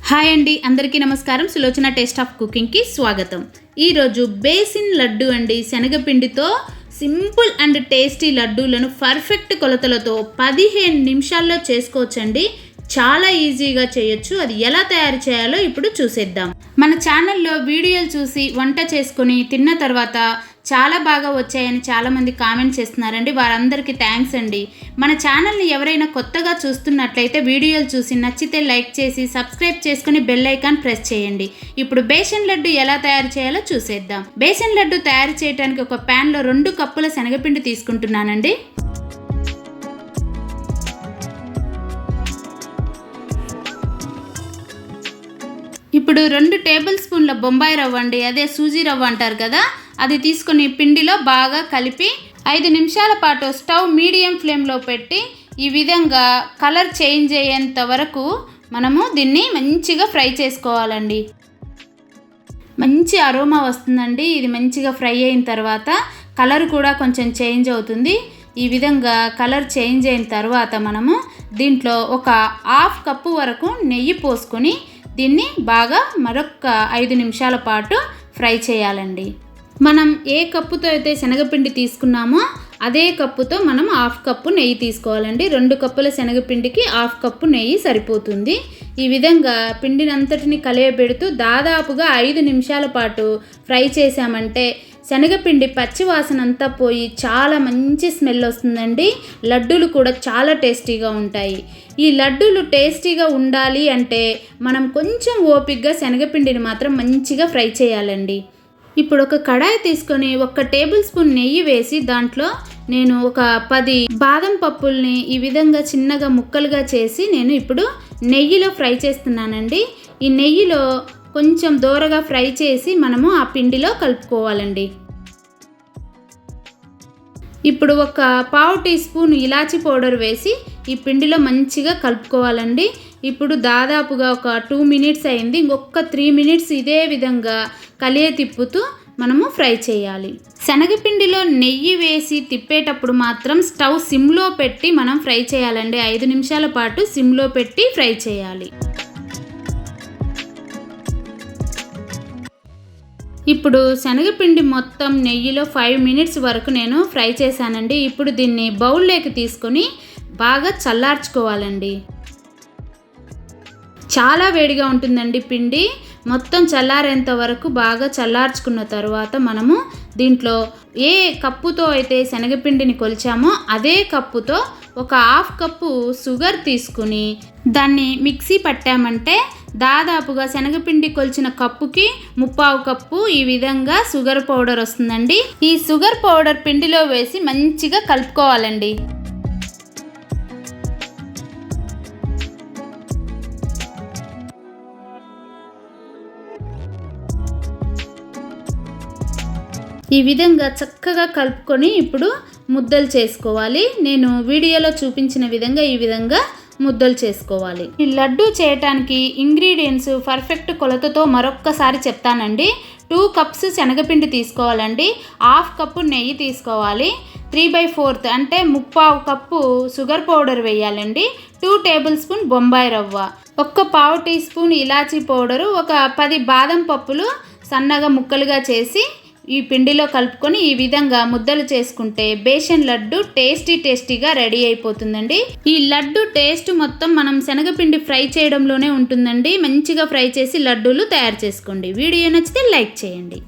Hi అండి, అందరికీ నమస్కారం. సులోచన టేస్ట్ ఆఫ్ కుకింగ్కి స్వాగతం. ఈరోజు బేసిన్ లడ్డు అండి. శనగపిండితో సింపుల్ అండ్ టేస్టీ లడ్డూలను పర్ఫెక్ట్ కొలతలతో 15 నిమిషాల్లో చేసుకోవచ్చండి. చాలా ఈజీగా చేయొచ్చు. అది ఎలా తయారు చేయాలో ఇప్పుడు చూసేద్దాం. మన ఛానల్లో వీడియోలు చూసి వంట చేసుకొని తిన్న తర్వాత చాలా బాగా వచ్చాయని చాలామంది కామెంట్ చేస్తున్నారండి. వారందరికీ థ్యాంక్స్ అండి. మన ఛానల్ని ఎవరైనా కొత్తగా చూస్తున్నట్లయితే వీడియోలు చూసి నచ్చితే లైక్ చేసి సబ్స్క్రైబ్ చేసుకుని బెల్ ఐకాన్ ప్రెస్ చేయండి. ఇప్పుడు బేసన్ లడ్డు ఎలా తయారు చేయాలో చూసేద్దాం. బేసన్ లడ్డు తయారు చేయడానికి ఒక ప్యాన్లో 2 కప్పుల శనగపిండి తీసుకుంటున్నానండి. ఇప్పుడు 2 టేబుల్ స్పూన్ల బొంబాయి రవ్వ అండి, అదే సూజీ రవ్వ అంటారు కదా, అది తీసుకుని పిండిలో బాగా కలిపి 5 నిమిషాల పాటు స్టవ్ మీడియం ఫ్లేమ్లో పెట్టి ఈ విధంగా కలర్ చేంజ్ అయ్యేంత వరకు మనము దీన్ని మంచిగా ఫ్రై చేసుకోవాలండి. మంచి అరోమా వస్తుందండి. ఇది మంచిగా ఫ్రై అయిన తర్వాత కలర్ కూడా కొంచెం చేంజ్ అవుతుంది. ఈ విధంగా కలర్ చేంజ్ అయిన తర్వాత మనము దీంట్లో ఒక 1/2 కప్పు వరకు నెయ్యి పోసుకొని దీన్ని బాగా మరొక 5 నిమిషాల పాటు ఫ్రై చేయాలండి. మనం ఏ కప్పుతో అయితే శనగపిండి తీసుకున్నామో అదే కప్పుతో మనం 1/2 కప్పు నెయ్యి తీసుకోవాలండి. 2 కప్పుల శనగపిండికి 1/2 కప్పు నెయ్యి సరిపోతుంది. ఈ విధంగా పిండిని అంతటిని కలియబెడుతూ దాదాపుగా 5 నిమిషాల పాటు ఫ్రై చేసామంటే శనగపిండి పచ్చివాసన అంతా పోయి చాలా మంచి స్మెల్ వస్తుందండి. లడ్డూలు కూడా చాలా టేస్టీగా ఉంటాయి. ఈ లడ్డూలు టేస్టీగా ఉండాలి అంటే మనం కొంచెం ఓపికగా శనగపిండిని మాత్రం మంచిగా ఫ్రై చేయాలండి. ఇప్పుడు ఒక కడాయి తీసుకొని 1 టేబుల్ స్పూన్ నెయ్యి వేసి దాంట్లో నేను ఒక 10 బాదం పప్పుల్ని ఈ విధంగా చిన్నగా ముక్కలుగా చేసి నేను ఇప్పుడు నెయ్యిలో ఫ్రై చేస్తున్నానండి. ఈ నెయ్యిలో కొంచెం దోరగా ఫ్రై చేసి మనము ఆ పిండిలో కలుపుకోవాలండి. ఇప్పుడు ఒక 1/2 టీ స్పూన్ ఇలాచీ పౌడర్ వేసి ఈ పిండిలో మంచిగా కలుపుకోవాలండి. ఇప్పుడు దాదాపుగా ఒక 2 మినిట్స్ అయింది. ఇంకొక 3 మినిట్స్ ఇదే విధంగా కలియ తిప్పుతూ మనము ఫ్రై చేయాలి. శనగపిండిలో నెయ్యి వేసి తిప్పేటప్పుడు మాత్రం స్టవ్ సిమ్లో పెట్టి మనం ఫ్రై చేయాలండి. 5 నిమిషాల పాటు సిమ్లో పెట్టి ఫ్రై చేయాలి. ఇప్పుడు శనగపిండి మొత్తం నెయ్యిలో 5 మినిట్స్ వరకు నేను ఫ్రై చేశానండి. ఇప్పుడు దీన్ని బౌల్లోకి తీసుకొని బాగా చల్లార్చుకోవాలండి. చాలా వేడిగా ఉంటుందండి పిండి. మొత్తం చల్లారేంత వరకు బాగా చల్లార్చుకున్న తర్వాత మనము దీంట్లో ఏ కప్పుతో అయితే శనగపిండిని కొలిచామో అదే కప్పుతో ఒక 1/2 కప్పు షుగర్ తీసుకుని దాన్ని మిక్సీ పట్టామంటే దాదాపుగా శనగపిండి కొలిచిన కప్పుకి 3/4 కప్పు ఈ విధంగా షుగర్ పౌడర్ వస్తుందండి. ఈ షుగర్ పౌడర్ పిండిలో వేసి మంచిగా కలుపుకోవాలండి. ఈ విధంగా చక్కగా కలుపుకొని ఇప్పుడు ముద్దలు చేసుకోవాలి. నేను వీడియోలో చూపించిన విధంగా ఈ విధంగా ముద్దలు చేసుకోవాలి. ఈ లడ్డు చేయటానికి ఇంగ్రీడియంట్స్ పర్ఫెక్ట్ కొలతతో మరొక్కసారి చెప్తానండి. 2 కప్స్ శనగపిండి తీసుకోవాలండి. 1/2 కప్పు నెయ్యి తీసుకోవాలి. 3/4 అంటే 3/4 కప్పు షుగర్ పౌడర్ వేయాలండి. 2 టేబుల్ స్పూన్ బొంబాయి రవ్వ, 1/4 టీ స్పూన్ ఇలాచీ పౌడరు, ఒక 10 బాదం పప్పులు సన్నగా ముక్కలుగా చేసి ఈ పిండిలో కలుపుకొని ఈ విధంగా ముద్దలు చేసుకుంటే బేసన్ లడ్డు టేస్టీగా రెడీ అయిపోతుందండి. ఈ లడ్డు టేస్ట్ మొత్తం మనం శనగపిండి ఫ్రై చేయడంలోనే ఉంటుందండి. మంచిగా ఫ్రై చేసి లడ్డూలు తయారు చేసుకోండి. వీడియో నచ్చితే లైక్ చేయండి.